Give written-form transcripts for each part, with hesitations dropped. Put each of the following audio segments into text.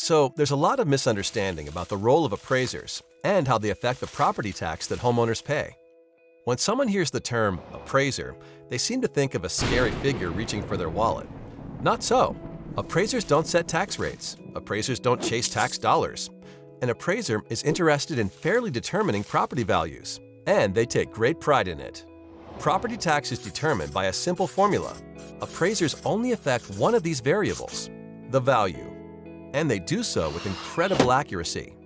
So there's a lot of misunderstanding about the role of appraisers and how they affect the property tax that homeowners pay. When someone hears the term appraiser, they seem to think of a scary figure reaching for their wallet. Not so. Appraisers don't set tax rates. Appraisers don't chase tax dollars. An appraiser is interested in fairly determining property values, and they take great pride in it. Property tax is determined by a simple formula. Appraisers only affect one of these variables, the value, and they do so with incredible accuracy.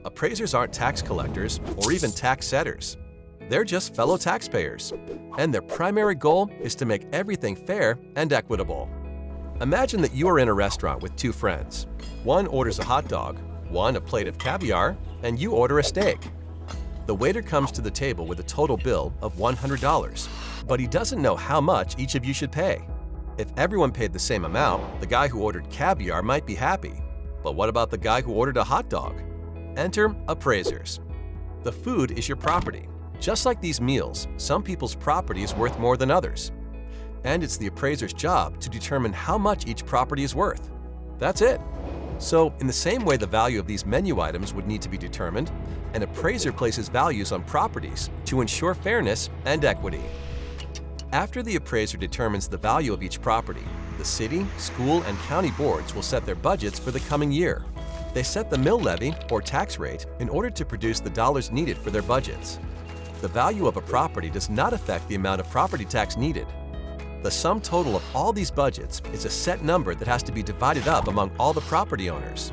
Appraisers aren't tax collectors or even tax setters. They're just fellow taxpayers, and their primary goal is to make everything fair and equitable. Imagine that you are in a restaurant with two friends. One orders a hot dog, one a plate of caviar, and you order a steak. The waiter comes to the table with a total bill of $100, but he doesn't know how much each of you should pay. If everyone paid the same amount, the guy who ordered caviar might be happy. But what about the guy who ordered a hot dog? Enter appraisers. The food is your property. Just like these meals, some people's property is worth more than others. And it's the appraiser's job to determine how much each property is worth. That's it. So, in the same way the value of these menu items would need to be determined, an appraiser places values on properties to ensure fairness and equity. After the appraiser determines the value of each property, the city, school, and county boards will set their budgets for the coming year. They set the mill levy, or tax rate, in order to produce the dollars needed for their budgets. The value of a property does not affect the amount of property tax needed. The sum total of all these budgets is a set number that has to be divided up among all the property owners.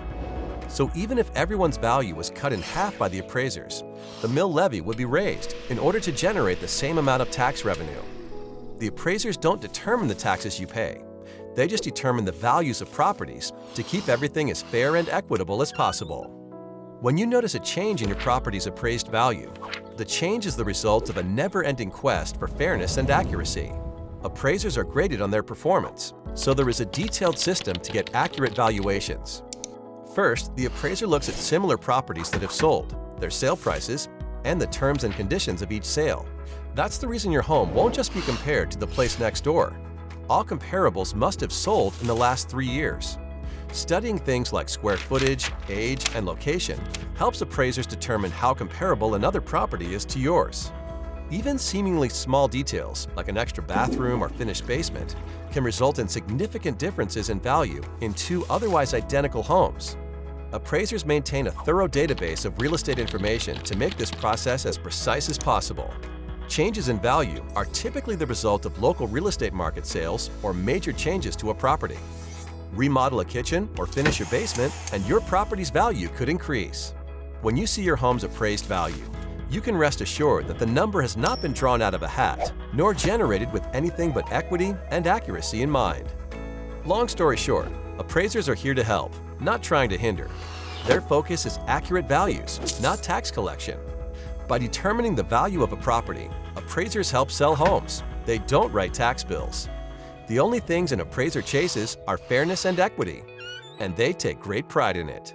So even if everyone's value was cut in half by the appraisers, the mill levy would be raised in order to generate the same amount of tax revenue. The appraisers don't determine the taxes you pay. They just determine the values of properties to keep everything as fair and equitable as possible. When you notice a change in your property's appraised value, the change is the result of a never-ending quest for fairness and accuracy. Appraisers are graded on their performance, so there is a detailed system to get accurate valuations. First, the appraiser looks at similar properties that have sold, their sale prices, and the terms and conditions of each sale. That's the reason your home won't just be compared to the place next door. All comparables must have sold in the last 3 years. Studying things like square footage, age, and location helps appraisers determine how comparable another property is to yours. Even seemingly small details, like an extra bathroom or finished basement, can result in significant differences in value in two otherwise identical homes. Appraisers maintain a thorough database of real estate information to make this process as precise as possible. Changes in value are typically the result of local real estate market sales or major changes to a property. Remodel a kitchen or finish your basement, and your property's value could increase. When you see your home's appraised value, you can rest assured that the number has not been drawn out of a hat, nor generated with anything but equity and accuracy in mind. Long story short, appraisers are here to help, not trying to hinder. Their focus is accurate values, not tax collection. By determining the value of a property, appraisers help sell homes. They don't write tax bills. The only things an appraiser chases are fairness and equity, and they take great pride in it.